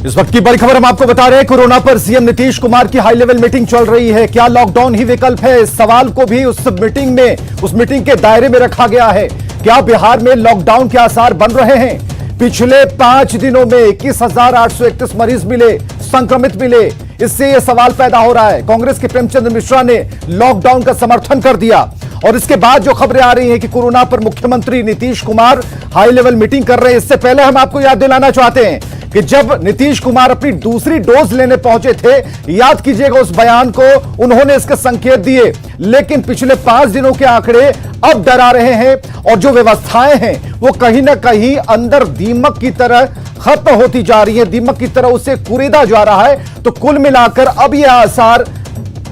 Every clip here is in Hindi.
इस वक्त की बड़ी खबर हम आपको बता रहे हैं। कोरोना पर सीएम नीतीश कुमार की हाई लेवल मीटिंग चल रही है। क्या लॉकडाउन ही विकल्प है? इस सवाल को भी उस मीटिंग के दायरे में रखा गया है। क्या बिहार में लॉकडाउन के आसार बन रहे हैं? पिछले 5 दिनों में 21,831 मरीज मिले, संक्रमित मिले। इससे यह सवाल पैदा हो रहा है। कांग्रेस के प्रेमचंद मिश्रा ने लॉकडाउन का समर्थन कर दिया और इसके बाद जो खबरें आ रही हैं कि कोरोना पर मुख्यमंत्री Nitish Kumar high level meeting कर रहे हैं। इससे पहले हम आपको याद दिलाना चाहते हैं कि जब नीतीश कुमार अपनी दूसरी डोज लेने पहुंचे थे, याद कीजिएगा उस बयान को, उन्होंने इसके संकेत दिए। लेकिन पिछले 5 दिनों के आंकड़े अब डरा रहे हैं और जो व्यवस्थाएं हैं वो कहीं ना कहीं अंदर दीमक की तरह खत्म होती जा रही है, दीमक की तरह उसे कुरेदा जा रहा है। तो कुल मिलाकर अब यह आसार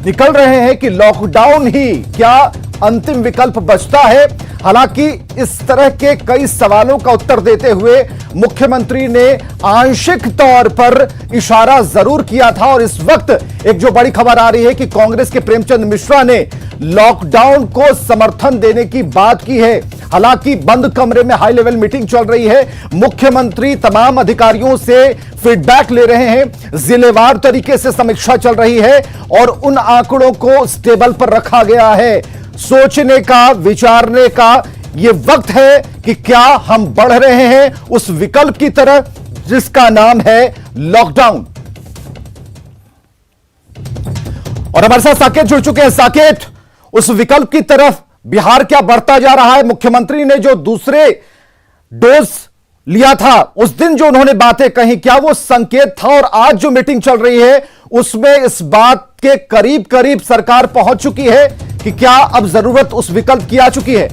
निकल रहे हैं कि लॉकडाउन ही क्या अंतिम विकल्प बचता है। हालांकि इस तरह के कई सवालों का उत्तर देते हुए मुख्यमंत्री ने आंशिक तौर पर इशारा जरूर किया था और इस वक्त एक जो बड़ी खबर आ रही है कि कांग्रेस के प्रेमचंद मिश्रा ने लॉकडाउन को समर्थन देने की बात की है। हालांकि बंद कमरे में हाई लेवल मीटिंग चल रही है। मुख्यमंत्री तमाम अधिकारियों से फीडबैक ले रहे हैं, जिलेवार तरीके से समीक्षा चल रही है और उन आंकड़ों को स्टेबल पर रखा गया है। सोचने का, विचारने का यह वक्त है कि क्या हम बढ़ रहे हैं उस विकल्प की तरफ जिसका नाम है लॉकडाउन। और हमारे साथ साकेत जुड़ चुके हैं। साकेत, उस विकल्प की तरफ बिहार क्या बढ़ता जा रहा है? मुख्यमंत्री ने जो दूसरे डोज लिया था, उस दिन जो उन्होंने बातें कही, क्या वो संकेत था? और आज जो मीटिंग चल रही है उसमें इस बात के करीब करीब सरकार पहुंच चुकी है कि क्या अब जरूरत उस विकल्प की आ चुकी है?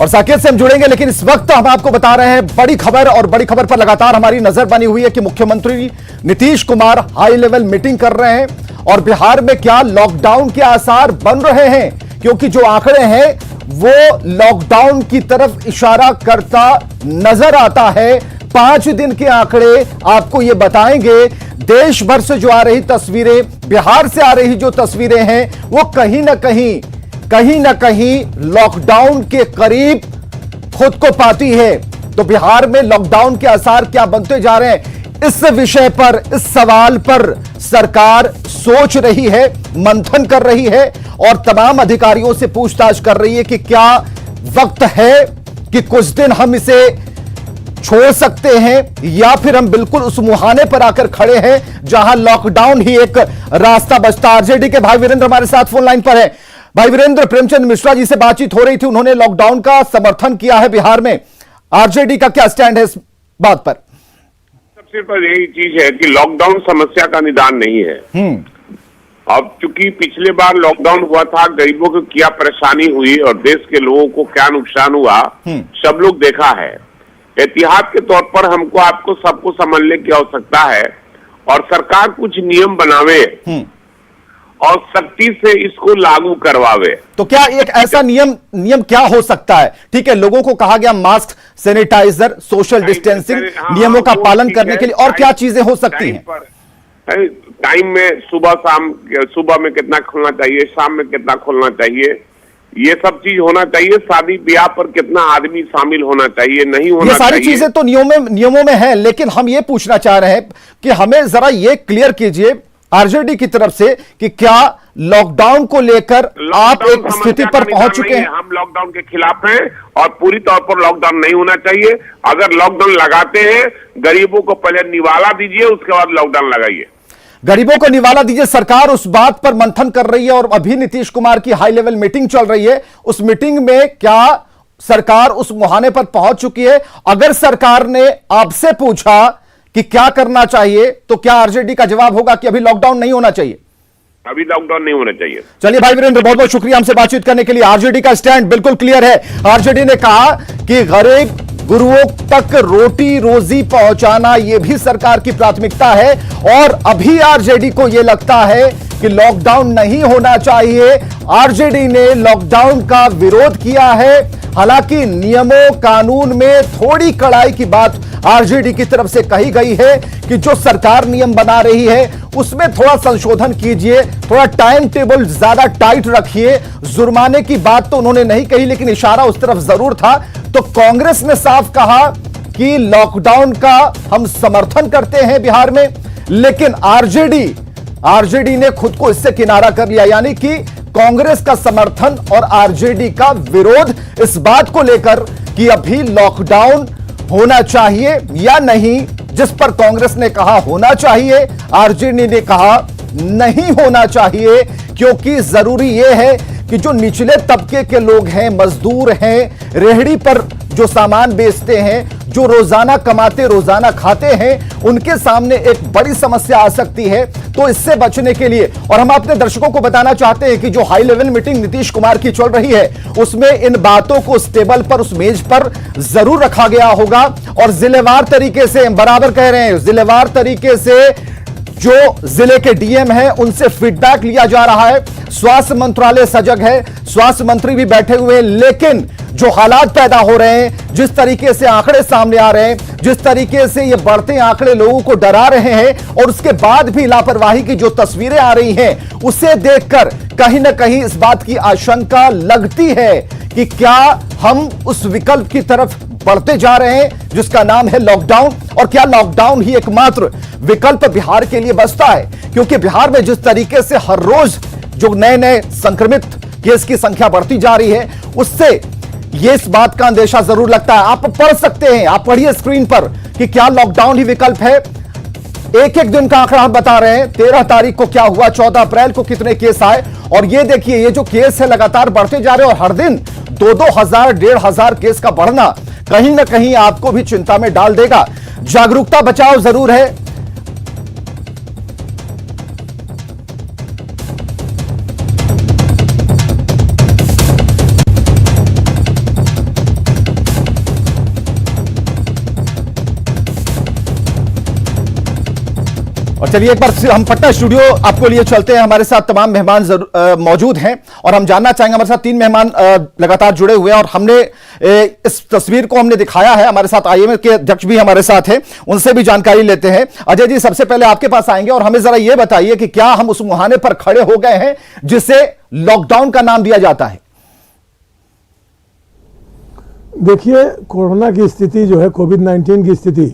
और साकेत से हम जुड़ेंगे, लेकिन इस वक्त हम आपको बता रहे हैं बड़ी खबर, और बड़ी खबर पर लगातार हमारी नजर बनी हुई है कि मुख्यमंत्री Nitish Kumar high level meeting कर रहे हैं और बिहार में क्या लॉकडाउन के आसार बन रहे हैं, क्योंकि जो आंकड़े हैं वो लॉकडाउन की तरफ इशारा करता नजर आता है। 5 दिन के आंकड़े आपको ये बताएंगे। देश भर से जो आ रही तस्वीरें, बिहार से आ रही जो तस्वीरें हैं, वो कहीं ना कहीं लॉकडाउन के करीब खुद को पाती है। तो बिहार में लॉकडाउन के आसार क्या बनते जा रहे हैं, इस विषय पर, इस सवाल पर सरकार सोच रही है, मंथन कर रही है और तमाम अधिकारियों से पूछताछ कर रही है कि क्या वक्त है कि कुछ दिन हम इसे छोड़ सकते हैं या फिर हम बिल्कुल उस मुहाने पर आकर खड़े हैं जहां लॉकडाउन ही एक रास्ता बचता। आरजेडी के भाई वीरेंद्र हमारे साथ फोन लाइन पर है। भाई वीरेंद्र, प्रेमचंद मिश्रा जी से बातचीत हो रही थी, उन्होंने लॉकडाउन का समर्थन किया है बिहार में। आरजेडी का क्या स्टैंड है इस बात पर? सबसे पहले यही चीज है कि लॉकडाउन समस्या का निदान नहीं है। अब चूंकि पिछले बार लॉकडाउन हुआ था, गरीबों को क्या परेशानी हुई और देश के लोगों को क्या नुकसान हुआ, सब लोग देखा है। एहतियात के तौर पर हमको आपको सबको समझने की आवश्यकता है और सरकार कुछ नियम बनावे और सख्ती से इसको लागू करवावे। तो क्या एक ऐसा नियम क्या हो सकता है? ठीक है, लोगों को कहा गया मास्क, सैनिटाइजर, सोशल डिस्टेंसिंग नियमों का पालन करने के लिए, और क्या चीजें हो सकती हैं? टाइम में सुबह में कितना खुलना चाहिए, शाम में कितना खुलना चाहिए, ये सब चीज होना चाहिए। शादी ब्याह पर कितना आदमी शामिल होना चाहिए, नहीं होना चाहिए, ये सारी चीजें तो नियमों में है। लेकिन हम ये पूछना चाह रहे हैं कि हमें जरा ये क्लियर कीजिए आरजेडी की तरफ से कि क्या लॉकडाउन को लेकर आप एक स्थिति पर पहुंच चुके हैं? हम लॉकडाउन के खिलाफ हैं और पूरी तौर पर लॉकडाउन नहीं होना चाहिए। अगर लॉकडाउन लगाते हैं, गरीबों को पहले निवाला दीजिए, उसके बाद लॉकडाउन लगाइए। गरीबों को निवाला दीजिए, सरकार उस बात पर मंथन कर रही है और अभी नीतीश कुमार की हाई लेवल मीटिंग चल रही है। उस मीटिंग में क्या सरकार उस मुहाने पर पहुंच चुकी है? अगर सरकार ने आपसे पूछा कि क्या करना चाहिए, तो क्या आरजेडी का जवाब होगा कि अभी लॉकडाउन नहीं होना चाहिए? अभी लॉकडाउन नहीं होना चाहिए। चलिए भाई वीरेंद्र, बहुत बहुत शुक्रिया हमसे बातचीत करने के लिए। आरजेडी का स्टैंड बिल्कुल क्लियर है। आरजेडी ने कहा कि गरीब गुरुओं तक रोटी रोजी पहुंचाना यह भी सरकार की प्राथमिकता है और अभी आरजेडी को यह लगता है कि लॉकडाउन नहीं होना चाहिए। आरजेडी ने लॉकडाउन का विरोध किया है। हालांकि नियमों कानून में थोड़ी कड़ाई की बात आरजेडी की तरफ से कही गई है कि जो सरकार नियम बना रही है उसमें थोड़ा संशोधन कीजिए, थोड़ा टाइम टेबल ज्यादा टाइट रखिए। जुर्माने की बात तो उन्होंने नहीं कही, लेकिन इशारा उस तरफ जरूर था। तो कांग्रेस ने साफ कहा कि लॉकडाउन का हम समर्थन करते हैं बिहार में, लेकिन आरजेडी ने खुद को इससे किनारा कर लिया, यानी कि कांग्रेस का समर्थन और आरजेडी का विरोध इस बात को लेकर कि अभी लॉकडाउन होना चाहिए या नहीं, जिस पर कांग्रेस ने कहा होना चाहिए, आरजेडी ने कहा नहीं होना चाहिए, क्योंकि जरूरी यह है कि जो निचले तबके के लोग हैं, मजदूर हैं, रेहड़ी पर जो सामान बेचते हैं, जो रोजाना कमाते रोजाना खाते हैं, उनके सामने एक बड़ी समस्या आ सकती है। तो इससे बचने के लिए, और हम अपने दर्शकों को बताना चाहते हैं कि जो high level meeting Nitish Kumar की चल रही है, उसमें इन बातों को उस टेबल पर, उस मेज पर जरूर रखा गया होगा। और जिलेवार तरीके से, हम बराबर कह रहे हैं, जिलेवार तरीके से जो जिले के डीएम हैं उनसे फीडबैक लिया जा रहा है। स्वास्थ्य मंत्रालय सजग है, स्वास्थ्य मंत्री भी बैठे हुए हैं, लेकिन जो हालात पैदा हो रहे हैं, जिस तरीके से आंकड़े सामने आ रहे हैं, जिस तरीके से ये बढ़ते आंकड़े लोगों को डरा रहे हैं, और उसके बाद भी लापरवाही की जो तस्वीरें आ रही हैं, उसे देखकर कहीं ना कहीं इस बात की आशंका लगती है कि क्या हम उस विकल्प की तरफ बढ़ते जा रहे हैं जिसका नाम है लॉकडाउन। और क्या लॉकडाउन ही एकमात्र विकल्प बिहार के लिए बचता है, क्योंकि बिहार में जिस तरीके से हर रोज जो नए नए संक्रमित केस की संख्या बढ़ती जा रही है, उससे यह इस बात का अंदेशा जरूर लगता है। आप पढ़ सकते हैं, आप पढ़िए स्क्रीन पर कि क्या लॉकडाउन ही विकल्प है। एक एक दिन का आंकड़ा हम बता रहे हैं, 13 तारीख को क्या हुआ, 14 अप्रैल को कितने केस आए, और ये देखिए ये जो केस है लगातार बढ़ते जा रहे हैं, और हर दिन 2-2 हजार 1,500 केस का बढ़ना कहीं ना कहीं आपको भी चिंता में डाल देगा। जागरूकता बचाओ जरूर है। और चलिए एक बार हम पटना स्टूडियो आपको लिए चलते हैं। हमारे साथ तमाम मेहमान मौजूद हैं और हम जानना चाहेंगे, हमारे साथ 3 मेहमान लगातार जुड़े हुए हैं और हमने इस तस्वीर को हमने दिखाया है। हमारे साथ आईएमए के अध्यक्ष भी हमारे साथ हैं, उनसे भी जानकारी लेते हैं। अजय जी, सबसे पहले आपके पास आएंगे और हमें जरा यह बताइए कि क्या हम उस मुहाने पर खड़े हो गए हैं जिसे लॉकडाउन का नाम दिया जाता है? देखिए, कोरोना की स्थिति जो है, कोविड-19 की स्थिति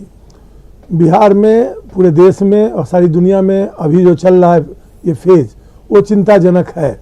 बिहार में, पूरे देश में और सारी दुनिया में अभी जो चल रहा है ये फेज, वो चिंताजनक है।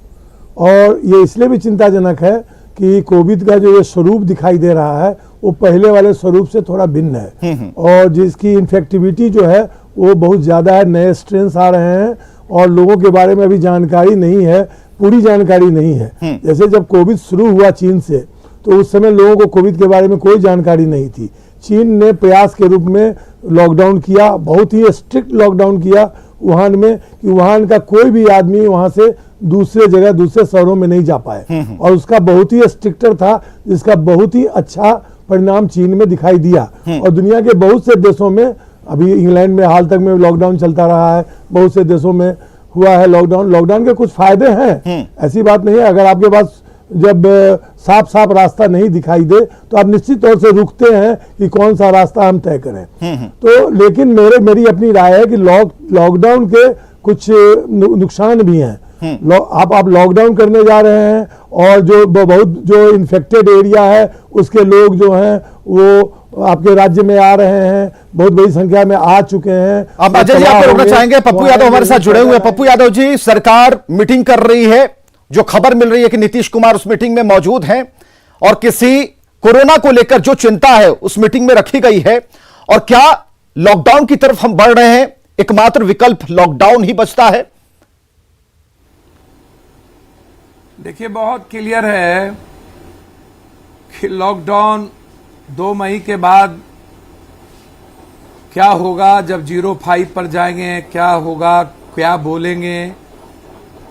और ये इसलिए भी चिंताजनक है कि कोविड का जो ये स्वरूप दिखाई दे रहा है वो पहले वाले स्वरूप से थोड़ा भिन्न है, और जिसकी इन्फेक्टिविटी जो है वो बहुत ज़्यादा है। नए स्ट्रेन्स आ रहे हैं और लोगों के बारे में अभी जानकारी नहीं है, पूरी जानकारी नहीं है। जैसे जब कोविड शुरू हुआ चीन से, तो उस समय लोगों को कोविड के बारे में कोई जानकारी नहीं थी। चीन ने प्रयास के रूप में लॉकडाउन किया, बहुत ही स्ट्रिक्ट लॉकडाउन किया वुहान में, कि वुहान का कोई भी आदमी वहां से दूसरे जगह, दूसरे शहरों में नहीं जा पाए, और उसका बहुत ही स्ट्रिक्टर था, जिसका बहुत ही अच्छा परिणाम चीन में दिखाई दिया। और दुनिया के बहुत से देशों में, अभी इंग्लैंड में हाल तक में लॉकडाउन चलता रहा है, बहुत से देशों में हुआ है लॉकडाउन। लॉकडाउन के कुछ फायदे हैं, ऐसी बात नहीं है। अगर आपके पास जब साफ साफ रास्ता नहीं दिखाई दे तो आप निश्चित तौर से रुकते हैं कि कौन सा रास्ता हम तय करें। तो लेकिन मेरी अपनी राय है कि लॉकडाउन के कुछ नुकसान भी हैं। आप लॉकडाउन करने जा रहे हैं और जो इन्फेक्टेड एरिया है उसके लोग जो हैं वो आपके राज्य में आ रहे हैं, बहुत बड़ी संख्या में आ चुके हैं। अब अजय जी, आपको रोकना चाहेंगे, पप्पू यादव हमारे साथ जुड़े हुए हैं। पप्पू यादव जी, सरकार मीटिंग कर रही है, जो खबर मिल रही है कि नीतीश कुमार उस मीटिंग में मौजूद हैं और किसी कोरोना को लेकर जो चिंता है उस मीटिंग में रखी गई है, और क्या लॉकडाउन की तरफ हम बढ़ रहे हैं? एकमात्र विकल्प लॉकडाउन ही बचता है? देखिए, बहुत क्लियर है कि लॉकडाउन 2 मई के बाद क्या होगा, जब 05 पर जाएंगे क्या होगा, क्या बोलेंगे।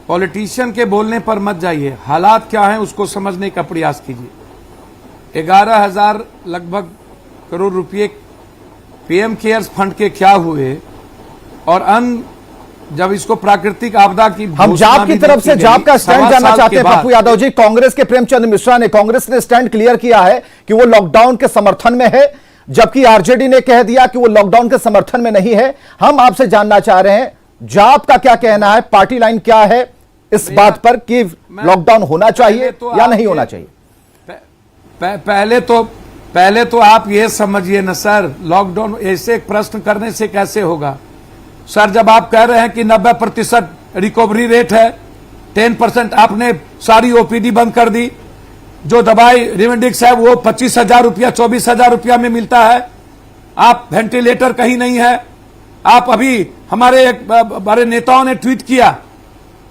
पॉलिटिशियन के बोलने पर मत जाइए, हालात क्या हैं उसको समझने का प्रयास कीजिए। 11,000 लगभग करोड़ रुपए पीएम केयर्स फंड के क्या हुए, और जब इसको प्राकृतिक आपदा की, हम जाप की तरफ से जाप का स्टैंड जानना चाहते हैं पप्पू यादव जी। कांग्रेस के प्रेमचंद मिश्रा ने, कांग्रेस ने स्टैंड क्लियर किया है कि वो लॉकडाउन के समर्थन में है, जबकि आरजेडी ने कह दिया कि वो लॉकडाउन के समर्थन में नहीं है। हम आपसे जानना चाह रहे हैं, जाप का क्या कहना है, पार्टी लाइन क्या है इस बात पर कि लॉकडाउन होना चाहिए या नहीं होना चाहिए? पहले तो पहले तो आप ये समझिए ना सर, लॉकडाउन ऐसे प्रश्न करने से कैसे होगा सर? जब आप कह रहे हैं कि 90% रिकवरी रेट है, 10% आपने सारी ओपीडी बंद कर दी, जो दवाई रिमेडिक्स है वो 25,000 रुपया 24,000 रुपया में मिलता है, आप वेंटिलेटर कहीं नहीं है। आप अभी हमारे एक बड़े नेताओं ने ट्वीट किया,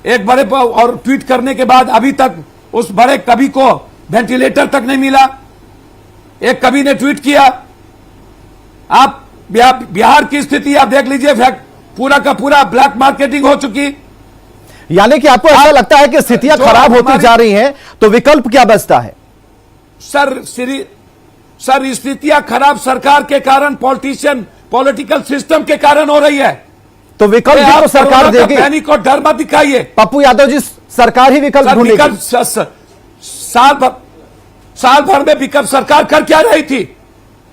एक बड़े और ट्वीट करने के बाद अभी तक उस बड़े कवि को वेंटिलेटर तक नहीं मिला। एक कवि ने ट्वीट किया। आप बिहार की स्थिति आप देख लीजिए, पूरा का पूरा ब्लैक मार्केटिंग हो चुकी। यानी कि आपको ऐसा लगता है कि स्थितियां खराब होती जा रही हैं, तो विकल्प क्या बचता है? सर स्थितियां खराब सरकार के कारण, पॉलिटिकल सिस्टम के कारण हो रही है। तो विकल्प भी तो सरकार देगी। पैनिक और डर मत दिखाइए पप्पू यादव जी, सरकार ही विकल्प ढूंढेगी। साल भर में विकल्प सरकार कर क्या रही थी?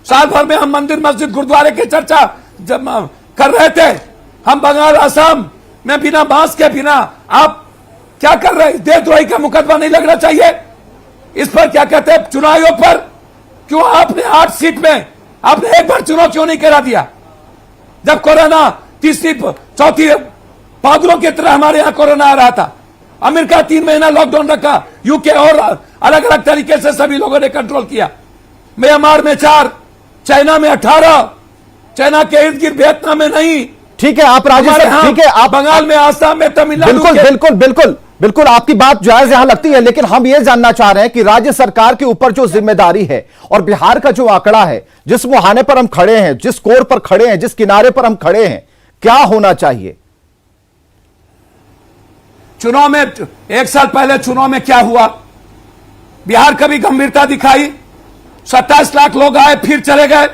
साल भर में हम मंदिर मस्जिद गुरुद्वारे की चर्चा जब कर रहे थे, हम बंगाल असम में बिना बांस के बिना, आप क्या कर रहे हैं? देशद्रोही का मुकदमा नहीं लगना चाहिए इस पर? क्या कहते हैं चुनाव आयोग पर? क्यों आपने 8 सीट में आपने एक बार चुनाव क्यों नहीं करा दिया? जब कोरोना तीसरी चौथी पागलों की तरह हमारे यहां कोरोना आ रहा था, अमेरिका 3 महीना लॉकडाउन रखा, यूके और अलग अलग तरीके से सभी लोगों ने कंट्रोल किया। म्यांमार में 4, चाइना में 18, चाइना के इर्द गिर्द वियतनाम में नहीं। ठीक है, आप राजस्थान, ठीक है, आप बंगाल में, आसाम में, तमिलनाडु, बिल्कुल बिल्कुल बिल्कुल बिल्कुल आपकी बात जायज यहां लगती है, लेकिन हम यह जानना चाह रहे हैं कि राज्य सरकार के ऊपर जो जिम्मेदारी है और बिहार का जो आंकड़ा है, जिस मुहाने पर हम खड़े हैं, जिस कोर पर खड़े हैं, जिस किनारे पर हम खड़े हैं, क्या होना चाहिए? चुनाव में 1 साल पहले चुनाव में क्या हुआ? बिहार कभी गंभीरता दिखाई? 27 लाख लोग आए फिर चले गए।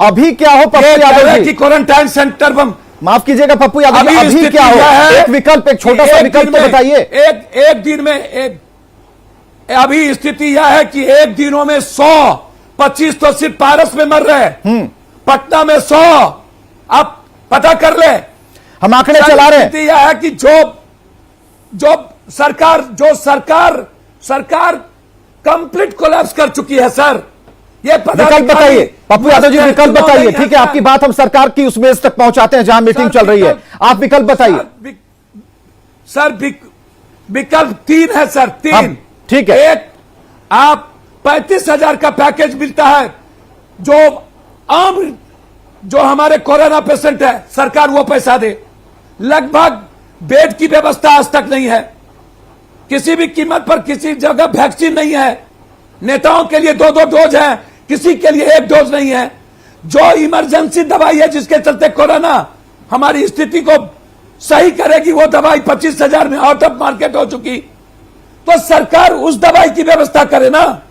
अभी क्या हो पप्पू यादव जी? कि क्वारंटाइन सेंटर बम, माफ कीजिएगा पप्पू यादव जी, अभी क्या हो? एक विकल्प, एक छोटा सा विकल्प तो बताइए। एक दिन में अभी स्थिति यह है कि एक दिनों में 125 तो सिर्फ पारस में मर रहे हैं, पटना में 100, आप पता कर ले। हम आंकड़े चला रहे हैं। स्थिति यह है कि जो सरकार कंप्लीट कोलैप्स कर चुकी है सर। ये विकल्प बताइए पप्पू यादव जी, विकल्प बताइए। ठीक है, आपकी बात हम सरकार की उस मेज तक पहुंचाते हैं जहां मीटिंग चल रही है, आप विकल्प बताइए। सर विकल्प 3 है सर, 3। ठीक है, एक, आप 35,000 का पैकेज मिलता है, जो हमारे कोरोना पेशेंट है, सरकार वो पैसा दे। लगभग बेड की व्यवस्था आज तक नहीं है, किसी भी कीमत पर किसी जगह वैक्सीन नहीं है, नेताओं के लिए 2-2 डोज है, किसी के लिए 1 डोज नहीं है। जो इमरजेंसी दवाई है जिसके चलते कोरोना हमारी स्थिति को सही करेगी, वो दवाई 25,000 में आउट ऑफ मार्केट हो चुकी। तो सरकार उस दवाई की व्यवस्था करे ना।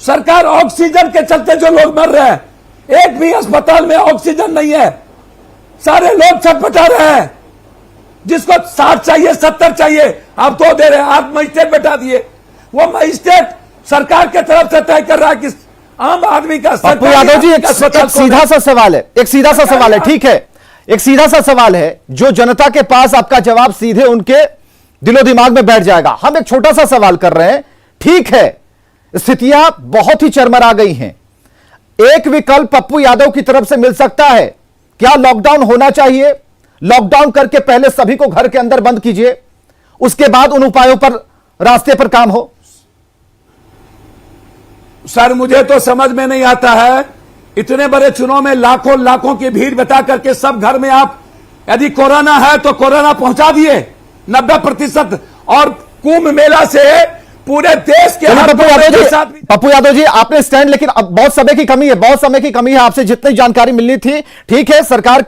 सरकार ऑक्सीजन के चलते जो लोग मर रहे हैं, एक भी अस्पताल में ऑक्सीजन नहीं है, सारे लोग छटपटा रहे हैं। जिसको 60 चाहिए, 70 चाहिए, आप 2 दे रहे हैं। आप मजिस्ट्रेट बैठा दिए, वो मजिस्ट्रेट सरकार के तरफ से तय कर रहा है कि आम आदमी का। पप्पू यादव जी, एक सीधा सा सवाल है, एक सीधा सा सवाल है, ठीक है, एक सीधा सा सवाल है जो जनता के पास आपका जवाब सीधे उनके दिलो दिमाग में बैठ जाएगा। हम एक छोटा सा सवाल कर रहे हैं। ठीक है, स्थितियां बहुत ही चरमरा गई हैं, एक विकल्प पप्पू यादव की तरफ से मिल सकता है। क्या लॉकडाउन होना चाहिए? लॉकडाउन करके पहले सभी को घर के अंदर बंद कीजिए, उसके बाद उन उपायों पर रास्ते पर काम हो। सर मुझे तो समझ में नहीं आता है, इतने बड़े चुनाव में लाखों की भीड़ बता करके सब घर में आप, यदि कोरोना है तो कोरोना पहुंचा दिए 90%, और कुंभ मेला से पूरे देश के पप्पू यादव जी आपने स्टैंड, लेकिन अब बहुत समय की कमी है, बहुत समय की कमी है, आपसे जितनी जानकारी मिलनी थी। ठीक है, सरकार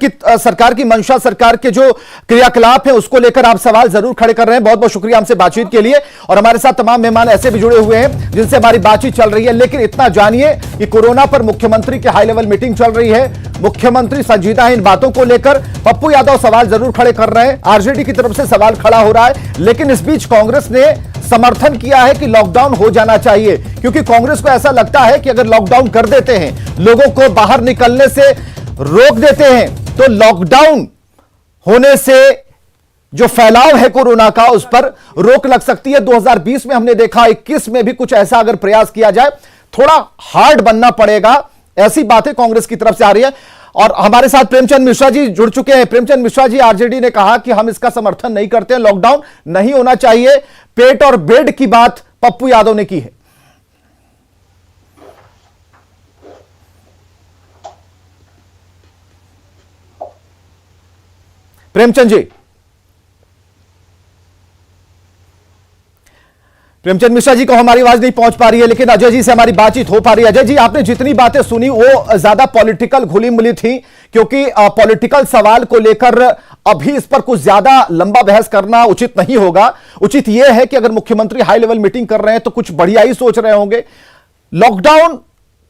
की मंशा, सरकार के जो क्रियाकलाप है उसको लेकर आप सवाल जरूर खड़े कर रहे हैं। बहुत बहुत शुक्रिया हमसे बातचीत के लिए। और हमारे साथ तमाम मेहमान ऐसे भी जुड़े हुए हैं जिनसे हमारी बातचीत चल रही है। लेकिन इतना जानिए कि कोरोना पर मुख्यमंत्री की हाई लेवल मीटिंग चल रही है, मुख्यमंत्री संजीदा है इन बातों को लेकर। पप्पू यादव सवाल जरूर खड़े कर रहे हैं, आरजेडी की तरफ से सवाल खड़ा हो रहा है, लेकिन इस बीच कांग्रेस ने समर्थन किया है कि लॉकडाउन हो जाना चाहिए, क्योंकि कांग्रेस को ऐसा लगता है कि अगर लॉकडाउन कर देते हैं, लोगों को बाहर निकलने से रोक देते हैं, तो लॉकडाउन होने से जो फैलाव है कोरोना का उस पर रोक लग सकती है। 2020 में हमने देखा, 21 में भी कुछ ऐसा अगर प्रयास किया जाए थोड़ा हार्ड बनना पड़ेगा, ऐसी बातें कांग्रेस की तरफ से आ रही है। और हमारे साथ प्रेमचंद मिश्रा जी जुड़ चुके हैं। प्रेमचंद मिश्रा जी, आरजेडी ने कहा कि हम इसका समर्थन नहीं करते हैं, लॉकडाउन नहीं होना चाहिए, पेट और बेड की बात पप्पू यादव ने की है। प्रेमचंद जी, प्रेमचंद मिश्रा जी को हमारी आवाज नहीं पहुंच पा रही है, लेकिन अजय जी से हमारी बातचीत हो पा रही है। अजय जी, आपने जितनी बातें सुनी वो ज्यादा पॉलिटिकल घुली मिली थी, क्योंकि पॉलिटिकल सवाल को लेकर अभी इस पर कुछ ज्यादा लंबा बहस करना उचित नहीं होगा। उचित यह है कि अगर मुख्यमंत्री हाई लेवल मीटिंग कर रहे हैं तो कुछ बढ़िया ही सोच रहे होंगे। लॉकडाउन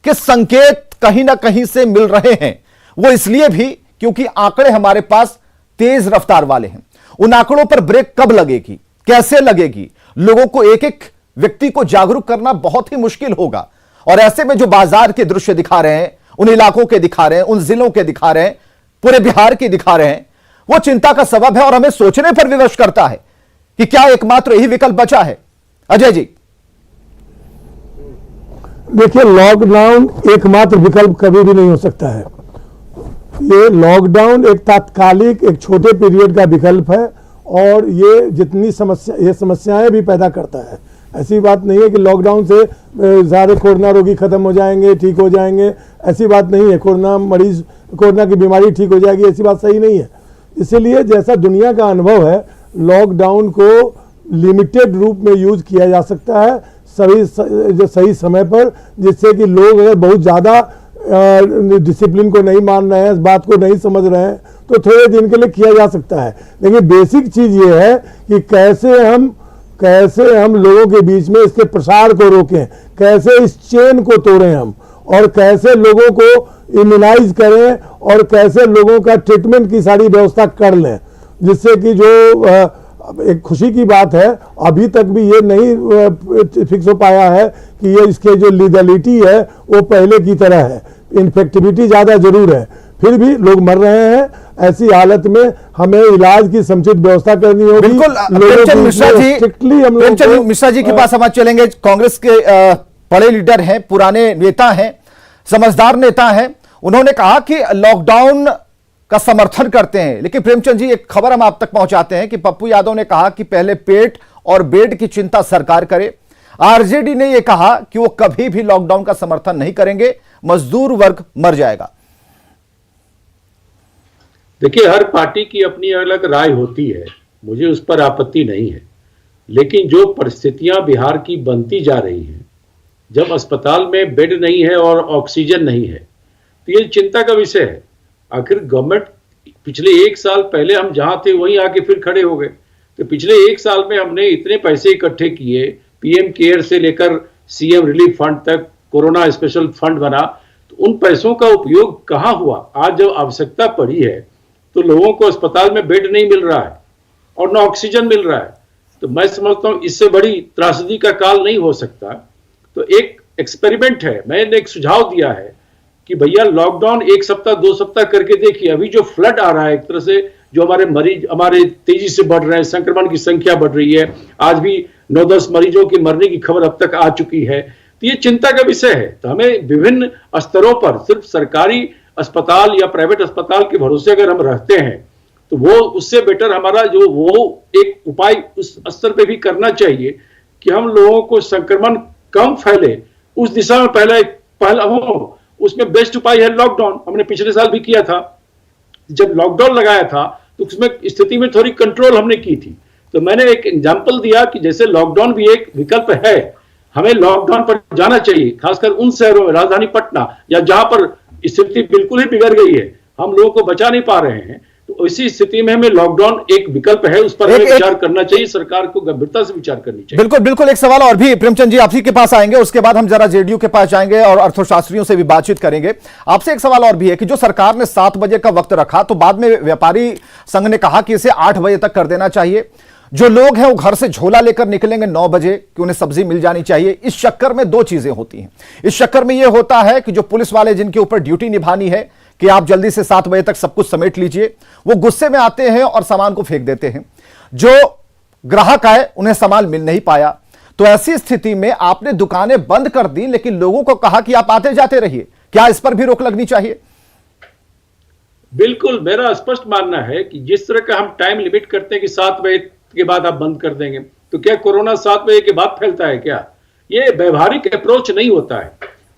के संकेत कहीं ना कहीं से मिल रहे हैं, वो इसलिए भी क्योंकि आंकड़े हमारे पास तेज रफ्तार वाले हैं। उन आंकड़ों पर ब्रेक कब लगेगी, कैसे लगेगी, लोगों को एक एक व्यक्ति को जागरूक करना बहुत ही मुश्किल होगा। और ऐसे में जो बाजार के दृश्य दिखा रहे हैं, उन इलाकों के दिखा रहे हैं, उन जिलों के दिखा रहे हैं, पूरे बिहार के दिखा रहे हैं, वो चिंता का सबब है और हमें सोचने पर विवश करता है कि क्या एकमात्र यही विकल्प बचा है। अजय जी, देखिए, लॉकडाउन एकमात्र विकल्प कभी भी नहीं हो सकता है। ये लॉकडाउन एक तात्कालिक, एक छोटे पीरियड का विकल्प है और ये जितनी समस्याएं भी पैदा करता है। ऐसी बात नहीं है कि लॉकडाउन से सारे कोरोना रोगी खत्म हो जाएंगे, ठीक हो जाएंगे, ऐसी बात नहीं है। कोरोना की बीमारी ठीक हो जाएगी, ऐसी बात सही नहीं है। इसीलिए जैसा दुनिया का अनुभव है, लॉकडाउन को लिमिटेड रूप में यूज किया जा सकता है सही समय पर, जिससे कि लोग अगर बहुत ज़्यादा डिसिप्लिन को नहीं मान रहे हैं, इस बात को नहीं समझ रहे हैं, तो थोड़े दिन के लिए किया जा सकता है। लेकिन बेसिक चीज़ ये है कि कैसे हम लोगों के बीच में इसके प्रसार को रोकें, कैसे इस चेन को तोड़ें हम, और कैसे लोगों को इम्यूनाइज करें और कैसे लोगों का ट्रीटमेंट की सारी व्यवस्था कर लें, जिससे कि जो एक खुशी की बात है, अभी तक भी ये नहीं फिक्स हो पाया है कि ये इसके जो लीगलिटी है वो पहले की तरह है। इन्फेक्टिविटी ज़्यादा जरूर है, फिर भी लोग मर रहे हैं। ऐसी हालत में हमें इलाज की समुचित व्यवस्था करनी होगी। बिल्कुल। प्रेमचंद मिश्रा जी के पास हम चलेंगे। कांग्रेस के बड़े लीडर हैं, पुराने नेता हैं, समझदार नेता हैं। उन्होंने कहा कि लॉकडाउन का समर्थन करते हैं, लेकिन प्रेमचंद जी, एक खबर हम आप तक पहुंचाते हैं कि पप्पू यादव ने कहा कि पहले पेट और बेड की चिंता सरकार करे। आरजेडी ने यह कहा कि वो कभी भी लॉकडाउन का समर्थन नहीं करेंगे, मजदूर वर्ग मर जाएगा। देखिए, हर पार्टी की अपनी अलग राय होती है, मुझे उस पर आपत्ति नहीं है। लेकिन जो परिस्थितियां बिहार की बनती जा रही हैं, जब अस्पताल में बेड नहीं है और ऑक्सीजन नहीं है, तो ये चिंता का विषय है। आखिर गवर्नमेंट पिछले 1 साल पहले हम जहां थे वहीं आके फिर खड़े हो गए। तो पिछले 1 साल में हमने इतने पैसे इकट्ठे किए, पीएम केयर से लेकर सीएम रिलीफ फंड तक, कोरोना स्पेशल फंड बना, तो उन पैसों का उपयोग कहां हुआ? आज जब आवश्यकता पड़ी है तो लोगों को अस्पताल में बेड नहीं मिल रहा है और न ऑक्सीजन मिल रहा है, तो मैं समझता हूं इससे बड़ी त्रासदी का काल नहीं हो सकता। तो एक एक्सपेरिमेंट है, मैंने एक सुझाव दिया है कि भैया लॉकडाउन 1 सप्ताह 2 सप्ताह करके देखिए। अभी जो फ्लड आ रहा है, एक तरह से जो हमारे मरीज हमारे तेजी से बढ़ रहे हैं, संक्रमण की संख्या बढ़ रही है, आज भी 9-10 मरीजों की मरने की खबर अब तक आ चुकी है, तो ये चिंता का विषय है। तो हमें विभिन्न स्तरों पर, सिर्फ सरकारी अस्पताल या प्राइवेट अस्पताल के भरोसे अगर हम रहते हैं तो वो उससे बेटर हमारा जो वो एक उपाय उस स्तर पे भी करना चाहिए कि हम लोगों को संक्रमण कम फैले, उस दिशा में पहला हो। उसमें बेस्ट उपाय है लॉकडाउन। हमने पिछले साल भी किया था, जब लॉकडाउन लगाया था तो उसमें स्थिति में थोड़ी कंट्रोल हमने की थी। तो मैंने एक एग्जांपल दिया कि जैसे लॉकडाउन भी एक विकल्प है, हमें लॉकडाउन पर जाना चाहिए, खासकर उन शहरों में, राजधानी पटना या जहां पर स्थिति बिल्कुल ही बिगड़ गई है, हम लोगों को बचा नहीं पा रहे हैं, तो इसी स्थिति में हमें लॉकडाउन एक विकल्प है, उस पर हमें विचार करना चाहिए, सरकार को गंभीरता से विचार करनी चाहिए। बिल्कुल बिल्कुल। एक सवाल और भी प्रेमचंद जी, आप ही के पास आएंगे, उसके बाद हम जरा जेडीयू के पास जाएंगे और अर्थशास्त्रियों से भी बातचीत करेंगे। आपसे एक सवाल और भी है कि जो सरकार ने 7 बजे का वक्त रखा, तो बाद में व्यापारी संघ ने कहा कि इसे 8 बजे तक कर देना चाहिए। जो लोग हैं वो घर से झोला लेकर निकलेंगे 9 बजे कि उन्हें सब्जी मिल जानी चाहिए। इस चक्कर में 2 चीजें होती हैं। इस चक्कर में यह होता है कि जो पुलिस वाले जिनके ऊपर ड्यूटी निभानी है कि आप जल्दी से 7 बजे तक सब कुछ समेट लीजिए, वो गुस्से में आते हैं और सामान को फेंक देते हैं। जो ग्राहक आए उन्हें सामान मिल नहीं पाया, तो ऐसी स्थिति में आपने दुकानें बंद कर दी, लेकिन लोगों को कहा कि आप आते जाते रहिए। क्या इस पर भी रोक लगनी चाहिए? बिल्कुल, मेरा स्पष्ट मानना है कि जिस तरह का हम टाइम लिमिट करते हैं कि 7 बजे के बाद आप बंद कर देंगे, तो क्या कोरोना 7 बजे के बाद फैलता है क्या? ये व्यवहारिक अप्रोच नहीं होता है।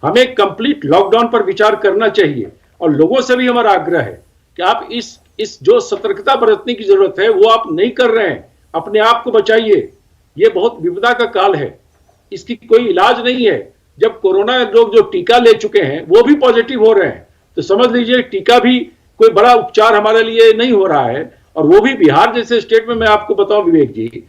हमें कंप्लीट लॉकडाउन पर विचार करना चाहिए और लोगों से भी हमारा आग्रह है कि आप इस जो सतर्कता बरतने की जरूरत है वो आप नहीं कर रहे हैं। अपने आप को बचाइए, ये बहुत विपदा का काल है, इसकी कोई इलाज नहीं है। जब कोरोना लोग जो टीका ले चुके हैं वो भी पॉजिटिव हो रहे हैं, तो समझ लीजिए टीका भी कोई बड़ा उपचार हमारे लिए नहीं हो रहा है। और वो भी बिहार जैसे स्टेट में, मैं आपको बताऊं विवेक जी,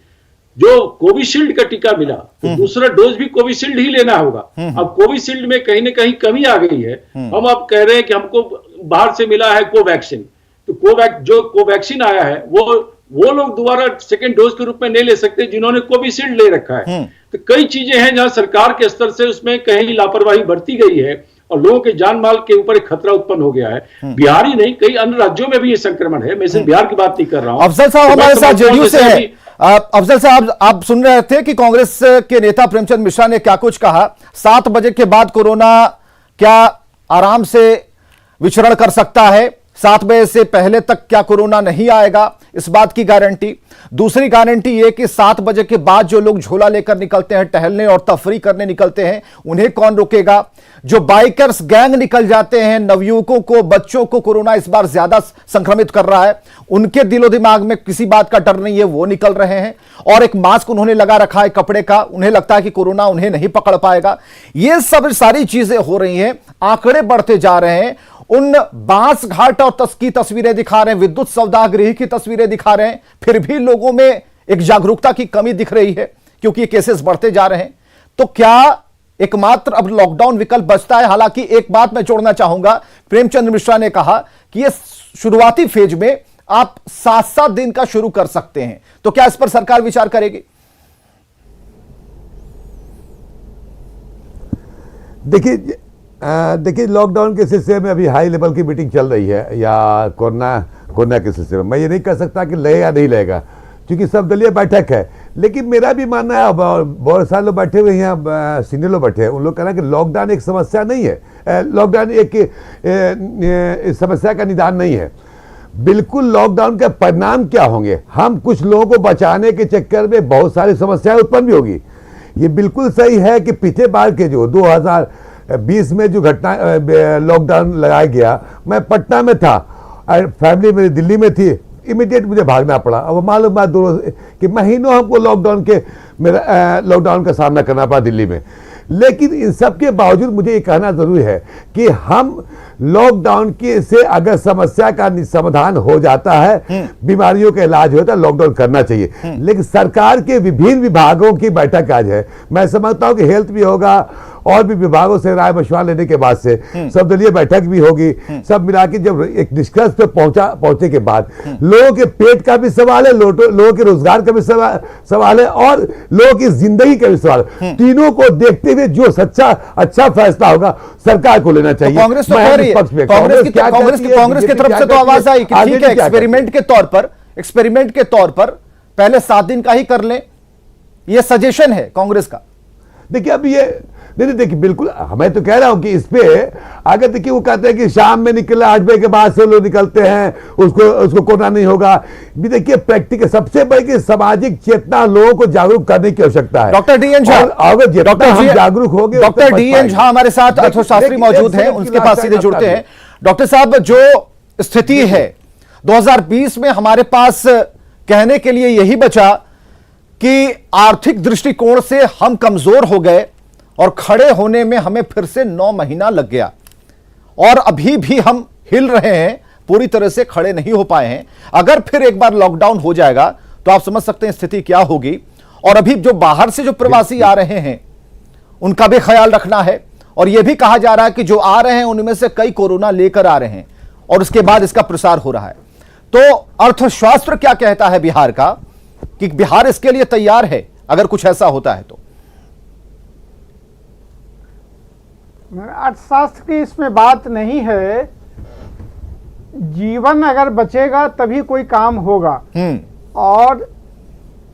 जो कोविशील्ड का टीका मिला तो दूसरा डोज भी कोविशील्ड ही लेना होगा। अब कोविशील्ड में कहीं ना कहीं कमी आ गई है। हम अब कह रहे हैं कि हमको बाहर से मिला है कोवैक्सीन, तो जो कोवैक्सीन आया है वो लोग दोबारा सेकेंड डोज के रूप में नहीं ले सकते जिन्होंने कोविशील्ड ले रखा है। तो कई चीजें हैं जहां सरकार के स्तर से उसमें कहीं लापरवाही बरती गई है और लोगों के जान माल के ऊपर एक खतरा उत्पन्न हो गया है। बिहार ही नहीं, कई अन्य राज्यों में भी ये संक्रमण है। मैं सिर्फ बिहार की बात नहीं कर रहा हूं। अफजल साहब हमारे साथ जेडीयू से है। अफजल साहब, आप सुन रहे थे कि कांग्रेस के नेता प्रेमचंद मिश्रा ने क्या कुछ कहा। 7 बजे के बाद कोरोना क्या आराम से विचरण कर सकता है? 7 बजे से पहले तक क्या कोरोना नहीं आएगा, इस बात की गारंटी। दूसरी गारंटी यह कि 7 बजे के बाद जो लोग झोला लेकर निकलते हैं, टहलने और तफरी करने निकलते हैं, उन्हें कौन रोकेगा? जो बाइकर्स गैंग निकल जाते हैं, नवयुवकों को, बच्चों को कोरोना इस बार ज्यादा संक्रमित कर रहा है, उनके दिलो दिमाग में किसी बात का डर नहीं है, वो निकल रहे हैं। और एक मास्क उन्होंने लगा रखा है कपड़े का, उन्हें लगता है कि कोरोना उन्हें नहीं पकड़ पाएगा। ये सब सारी चीजें हो रही हैं, आंकड़े बढ़ते जा रहे हैं। उन बांस घाट और की तस्वीरें दिखा रहे हैं, विद्युत सौदागृह की तस्वीरें दिखा रहे हैं, फिर भी लोगों में एक जागरूकता की कमी दिख रही है क्योंकि ये केसेस बढ़ते जा रहे हैं। तो क्या एकमात्र अब लॉकडाउन विकल्प बचता है? हालांकि एक बात मैं जोड़ना चाहूंगा, प्रेमचंद मिश्रा ने कहा कि ये शुरुआती फेज में आप 7-7 दिन का शुरू कर सकते हैं, तो क्या इस पर सरकार विचार करेगी? देखिए लॉकडाउन के सिलसिले में अभी हाई लेवल की मीटिंग चल रही है या कोरोना के सिलसिले में। मैं ये नहीं कह सकता कि लगे या नहीं लगेगा क्योंकि सब दलीय बैठक है। लेकिन मेरा भी मानना है, बहुत सारे लोग बैठे हुए हैं, सीनियर लोग बैठे हैं, उन लोग कह रहे हैं कि लॉकडाउन एक समस्या नहीं है, लॉकडाउन एक समस्या का निदान नहीं है। बिल्कुल लॉकडाउन का परिणाम क्या होंगे, हम कुछ लोगों को बचाने के चक्कर में बहुत सारी समस्याएं उत्पन्न भी होगी। ये बिल्कुल सही है कि पिछले बार के जो 2020 में जो घटना लॉकडाउन लगाया गया, मैं पटना में था, फैमिली मेरी दिल्ली में थी, इमीडिएट मुझे भागना पड़ा। अब मालूम बात कि महीनों हमको लॉकडाउन का सामना करना पड़ा दिल्ली में। लेकिन इन सब के बावजूद मुझे ये कहना जरूरी है कि हम लॉकडाउन के से अगर समस्या का समाधान हो जाता है, बीमारियों का इलाज होता है, लॉकडाउन करना चाहिए। लेकिन सरकार के विभिन्न विभागों की बैठक आज है, मैं समझता हूं कि हेल्थ भी होगा और भी विभागों से राय मशवरा लेने के बाद से सब दलीय बैठक भी होगी। सब मिला के जब एक निष्कर्ष पे पहुंचे के बाद लोगों के पेट का भी सवाल है, लोगों के रोजगार का भी सवाल है और लोगों की जिंदगी का भी सवाल है। तीनों को देखते हुए जो सच्चा अच्छा फैसला होगा सरकार को लेना चाहिए। कांग्रेस तो कह रही है, कांग्रेस की तरफ से तो आवाज आई कि ठीक है, एक्सपेरिमेंट के तौर पर पहले 7 दिन का ही कर लें, यह सजेशन है कांग्रेस का। देखिए अब ये नहीं, देखिए बिल्कुल मैं तो कह रहा हूं कि इस पे अगर देखिए वो कहते हैं कि शाम में निकले 8 बजे के बाद से लोग निकलते हैं, उसको कोरोना नहीं होगा। भी देखिए प्रैक्टिकल सबसे बड़ी सामाजिक चेतना लोगों को जागरूक करने की आवश्यकता है। डॉक्टर डी एन झा, जागरूक हो गए। डॉक्टर डी एन झा हमारे साथ अर्थशास्त्री मौजूद हैं, उनके पास सीधे जुड़ते हैं। डॉक्टर साहब, जो स्थिति है 2020 में हमारे पास कहने के लिए यही बचा कि आर्थिक दृष्टिकोण से हम कमजोर हो गए और खड़े होने में हमें फिर से 9 महीना लग गया और अभी भी हम हिल रहे हैं, पूरी तरह से खड़े नहीं हो पाए हैं। अगर फिर एक बार लॉकडाउन हो जाएगा तो आप समझ सकते हैं स्थिति क्या होगी। और अभी जो बाहर से जो प्रवासी आ रहे हैं उनका भी ख्याल रखना है और यह भी कहा जा रहा है कि जो आ रहे हैं उनमें से कई कोरोना लेकर आ रहे हैं और उसके बाद इसका प्रसार हो रहा है। तो अर्थशास्त्र क्या कहता है बिहार का कि बिहार इसके लिए तैयार है अगर कुछ ऐसा होता है तो? अर्थशास्त्र की इसमें बात नहीं है, जीवन अगर बचेगा तभी कोई काम होगा। और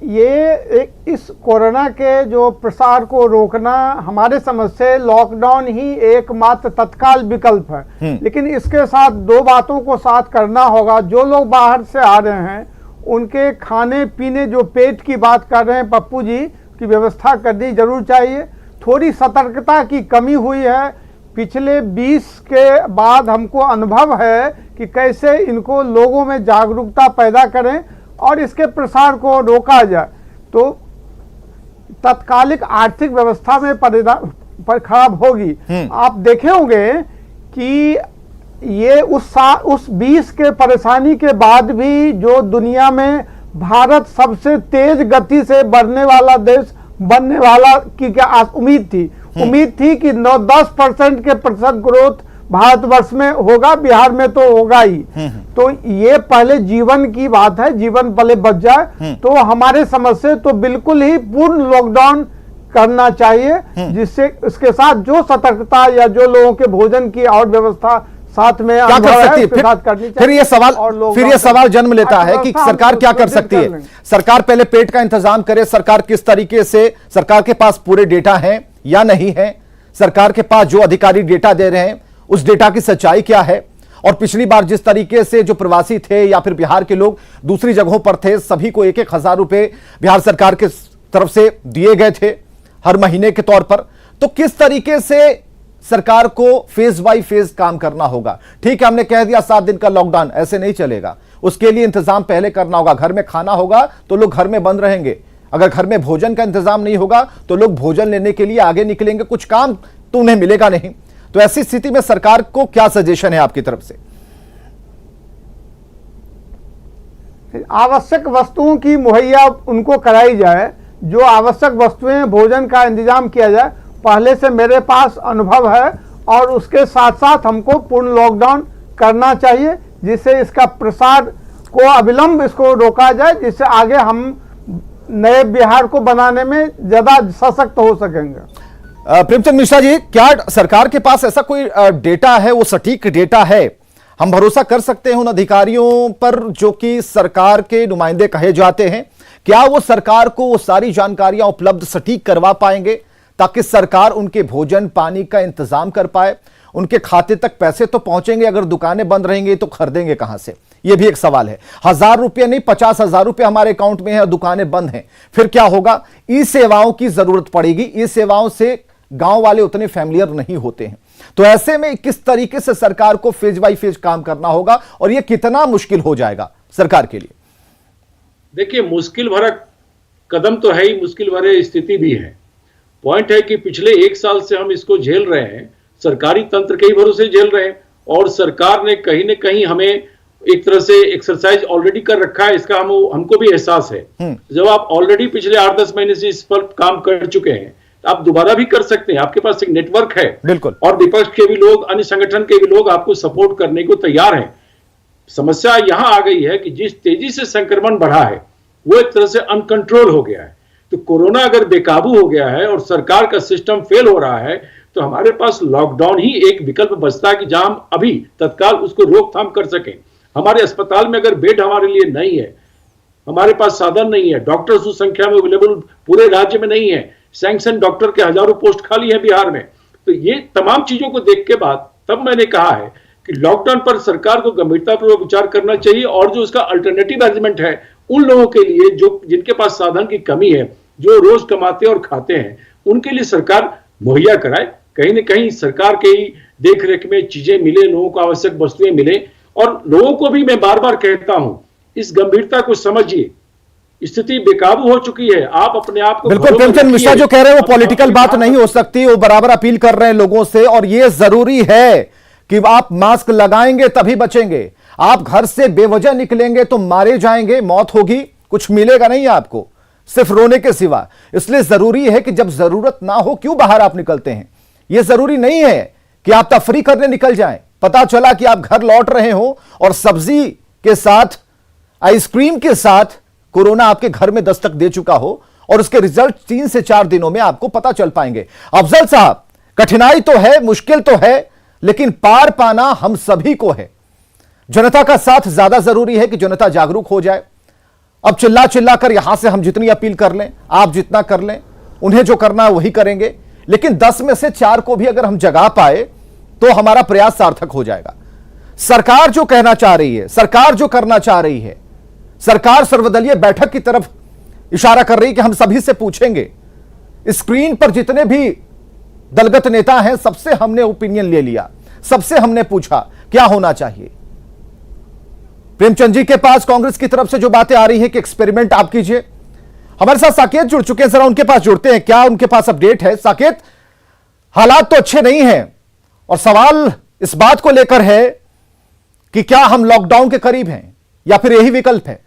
इस कोरोना के जो प्रसार को रोकना हमारे समझ से लॉकडाउन ही एकमात्र तत्काल विकल्प है। लेकिन इसके साथ दो बातों को साथ करना होगा। जो लोग बाहर से आ रहे हैं उनके खाने पीने, जो पेट की बात कर रहे हैं पप्पू जी, की व्यवस्था करनी जरूर चाहिए। थोड़ी सतर्कता की कमी हुई है। पिछले 20 के बाद हमको अनुभव है कि कैसे इनको लोगों में जागरूकता पैदा करें और इसके प्रसार को रोका जाए। तो तत्कालिक आर्थिक व्यवस्था में पर खराब होगी। आप देखे होंगे कि ये उस 20 के परेशानी के बाद भी जो दुनिया में भारत सबसे तेज गति से बढ़ने वाला देश बनने वाला की क्या उम्मीद थी। उम्मीद थी कि 9-10% के प्रतिशत ग्रोथ भारतवर्ष में होगा, बिहार में तो होगा ही। तो ये पहले जीवन की बात है, जीवन पहले बच जाए। तो हमारे समझ से तो बिल्कुल ही पूर्ण लॉकडाउन करना चाहिए, जिससे इसके साथ जो सतर्कता या जो लोगों के भोजन की और व्यवस्था साथ में क्या कर सकती है, करनी चाहिए। फिर ये सवाल जन्म लेता है कि सरकार क्या कर सकती है। सरकार पहले पेट का इंतजाम करे। सरकार किस तरीके से, सरकार के पास पूरे डेटा है या नहीं है, सरकार के पास जो अधिकारी डेटा दे रहे हैं उस डेटा की सच्चाई क्या है, और पिछली बार जिस तरीके से जो प्रवासी थे या फिर बिहार के लोग दूसरी जगहों पर थे, सभी को 1-1 हजार रुपए बिहार सरकार के तरफ से दिए गए थे हर महीने के तौर पर। तो किस तरीके से सरकार को फेज बाय फेज काम करना होगा। ठीक है, हमने कह दिया 7 दिन का लॉकडाउन, ऐसे नहीं चलेगा। उसके लिए इंतजाम पहले करना होगा। घर में खाना होगा तो लोग घर में बंद रहेंगे। अगर घर में भोजन का इंतजाम नहीं होगा तो लोग भोजन लेने के लिए आगे निकलेंगे, कुछ काम तो उन्हें मिलेगा नहीं। तो ऐसी स्थिति में सरकार को क्या सजेशन है आपकी तरफ से? आवश्यक वस्तुओं की मुहैया उनको कराई जाए, जो आवश्यक वस्तुएं, भोजन का इंतजाम किया जाए। पहले से मेरे पास अनुभव है और उसके साथ साथ हमको पूर्ण लॉकडाउन करना चाहिए, जिससे इसका प्रसार को अविलंब इसको रोका जाए, जिससे आगे हम नए बिहार को बनाने में ज्यादा सशक्त हो सकेंगे। प्रेमचंद मिश्रा जी, क्या सरकार के पास ऐसा कोई डेटा है, वो सटीक डेटा है, हम भरोसा कर सकते हैं उन अधिकारियों पर जो कि सरकार के नुमाइंदे कहे जाते हैं? क्या वो सरकार को वो सारी जानकारियां उपलब्ध सटीक करवा पाएंगे ताकि सरकार उनके भोजन पानी का इंतजाम कर पाए? उनके खाते तक पैसे तो पहुंचेंगे, अगर दुकानें बंद रहेंगी तो खरीदेंगे कहां से? यह भी एक सवाल है। 1000 रुपये नहीं, 50,000 रुपये हमारे अकाउंट में है, दुकानें बंद हैं, फिर क्या होगा? ई सेवाओं की जरूरत पड़ेगी। ई सेवाओं से गांव वाले उतने फैमिलियर नहीं होते हैं। तो ऐसे में किस तरीके से सरकार को फेज बाय फेज काम करना होगा और यह कितना मुश्किल हो जाएगा सरकार के लिए? देखिए, मुश्किल भरा कदम तो है ही, मुश्किल भरे स्थिति भी है। पॉइंट है कि पिछले 1 साल से हम इसको झेल रहे हैं, सरकारी तंत्र के ही भरोसे झेल रहे हैं, और सरकार ने कहीं न कहीं हमें एक तरह से एक्सरसाइज ऑलरेडी कर रखा है, इसका हमको भी एहसास है। जब आप ऑलरेडी पिछले 8-10 महीने से इस पर काम कर चुके हैं, तो आप दोबारा भी कर सकते हैं। आपके पास एक नेटवर्क है, बिल्कुल, और विपक्ष के भी लोग, अन्य संगठन के भी लोग आपको सपोर्ट करने को तैयार हैं। समस्या यहां आ गई है कि जिस तेजी से संक्रमण बढ़ा है वो एक तरह से अनकंट्रोल हो गया है। तो कोरोना अगर बेकाबू हो गया है और सरकार का सिस्टम फेल हो रहा है, तो हमारे पास लॉकडाउन ही एक विकल्प बचता है कि जहां हम अभी तत्काल उसको रोकथाम कर सकें। हमारे अस्पताल में अगर बेड हमारे लिए नहीं है, हमारे पास साधन नहीं है, डॉक्टर्स उस संख्या में अवेलेबल पूरे राज्य में नहीं है, सैंक्शन डॉक्टर के हजारों पोस्ट खाली है बिहार में। तो ये तमाम चीजों को देख के बाद तब मैंने कहा है कि लॉकडाउन पर सरकार को गंभीरतापूर्वक विचार करना चाहिए, और जो उसका अल्टरनेटिव अरेंजमेंट है उन लोगों के लिए जो जिनके पास साधन की कमी है, जो रोज कमाते और खाते हैं, उनके लिए सरकार मुहैया कराए। कहीं न कहीं सरकार के ही देख रेख में चीजें मिले, लोगों को आवश्यक वस्तुएं मिले, और लोगों को भी मैं बार बार कहता हूं, इस गंभीरता को समझिए। स्थिति बेकाबू हो चुकी है, आप अपने आप को बिल्कुल प्रेमचंद मिश्रा जो कह रहे हैं वो पॉलिटिकल बात नहीं हो सकती, वो बराबर अपील कर रहे हैं लोगों से, और ये जरूरी है कि आप मास्क लगाएंगे तभी बचेंगे। आप घर से बेवजह निकलेंगे तो मारे जाएंगे, मौत होगी, कुछ मिलेगा नहीं आपको सिर्फ रोने के सिवा। इसलिए जरूरी है कि जब जरूरत ना हो क्यों बाहर आप निकलते हैं। यह जरूरी नहीं है कि आप तफरी करने निकल जाएं। पता चला कि आप घर लौट रहे हो और सब्जी के साथ, आइसक्रीम के साथ कोरोना आपके घर में दस्तक दे चुका हो, और उसके रिजल्ट 3 से 4 दिनों में आपको पता चल पाएंगे। अफजल साहब, कठिनाई तो है, मुश्किल तो है, लेकिन पार पाना हम सभी को है। जनता का साथ ज्यादा जरूरी है कि जनता जागरूक हो जाए अब चिल्ला चिल्ला कर यहां से हम जितनी अपील कर लें, आप जितना कर लें, उन्हें जो करना है वही करेंगे, लेकिन 10 में से 4 को भी अगर हम जगा पाए तो हमारा प्रयास सार्थक हो जाएगा। सरकार जो कहना चाह रही है, सरकार जो करना चाह रही है, सरकार सर्वदलीय बैठक की तरफ इशारा कर रही है कि हम सभी से पूछेंगे। स्क्रीन पर जितने भी दलगत नेता हैं, सबसे हमने ओपिनियन ले लिया, सबसे हमने पूछा क्या होना चाहिए। प्रेमचंद जी के पास कांग्रेस की तरफ से जो बातें आ रही है कि एक्सपेरिमेंट आप कीजिए। हमारे साथ साकेत जुड़ चुके हैं, जरा उनके पास जुड़ते हैं, क्या उनके पास अपडेट है। साकेत, हालात तो अच्छे नहीं हैं और सवाल इस बात को लेकर है कि क्या हम लॉकडाउन के करीब हैं या फिर यही विकल्प है।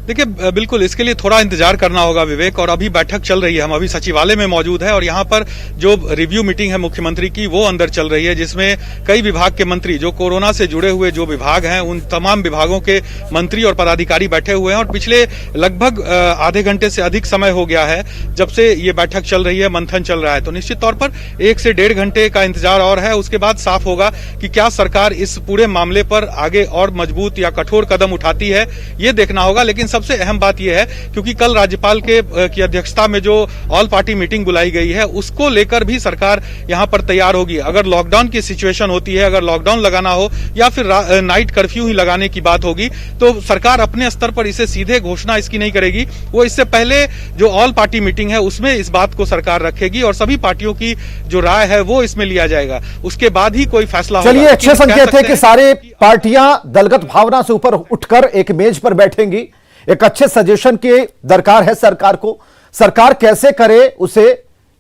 देखिए, बिल्कुल इसके लिए थोड़ा इंतजार करना होगा विवेक, और अभी बैठक चल रही है। हम अभी सचिवालय में मौजूद है और यहाँ पर जो रिव्यू मीटिंग है मुख्यमंत्री की वो अंदर चल रही है, जिसमें कई विभाग के मंत्री जो कोरोना से जुड़े हुए जो विभाग हैं उन तमाम विभागों के मंत्री और पदाधिकारी बैठे हुए हैं। और पिछले लगभग आधे घंटे से अधिक समय हो गया है जब से ये बैठक चल रही है, मंथन चल रहा है। तो निश्चित तौर पर 1 से 1.5 घंटे का इंतजार और है। उसके बाद साफ होगा कि क्या सरकार इस पूरे मामले पर आगे और मजबूत या कठोर कदम उठाती है, ये देखना होगा। लेकिन सबसे अहम बात यह है, क्योंकि कल राज्यपाल की अध्यक्षता में जो ऑल पार्टी मीटिंग बुलाई गई है उसको लेकर भी सरकार यहां पर तैयार होगी। अगर लॉकडाउन की सिचुएशन होती है, अगर लॉकडाउन लगाना हो या फिर नाइट कर्फ्यू ही लगाने की बात होगी, तो सरकार अपने स्तर पर इसे सीधे घोषणा इसकी नहीं करेगी। वो इससे पहले जो ऑल पार्टी मीटिंग है उसमें इस बात को सरकार रखेगी और सभी पार्टियों की जो राय है वो इसमें लिया जाएगा। उसके बाद ही कोई फैसला होगा। चलिए, अच्छे संकेत है कि सारे पार्टियां दलगत भावना से ऊपर उठकर एक मेज पर बैठेंगी। एक अच्छे सजेशन की दरकार है सरकार को। सरकार कैसे करे उसे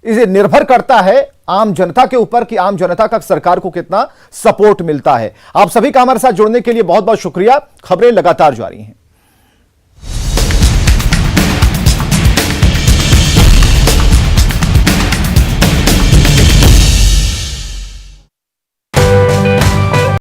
इसे निर्भर करता है आम जनता के ऊपर कि आम जनता का सरकार को कितना सपोर्ट मिलता है। आप सभी का हमारे साथ जुड़ने के लिए बहुत बहुत शुक्रिया। खबरें लगातार जारी हैं।